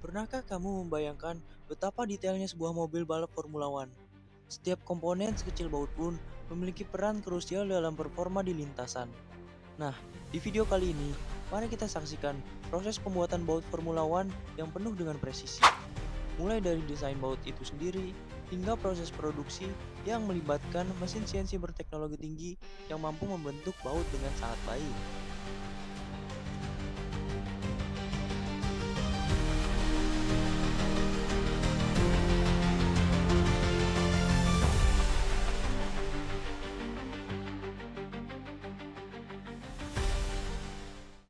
Pernahkah kamu membayangkan betapa detailnya sebuah mobil balap Formula One? Setiap komponen sekecil baut pun memiliki peran krusial dalam performa di lintasan. Nah, di video kali ini, mari kita saksikan proses pembuatan baut Formula One yang penuh dengan presisi. Mulai dari desain baut itu sendiri, hingga proses produksi yang melibatkan mesin CNC berteknologi tinggi yang mampu membentuk baut dengan sangat baik.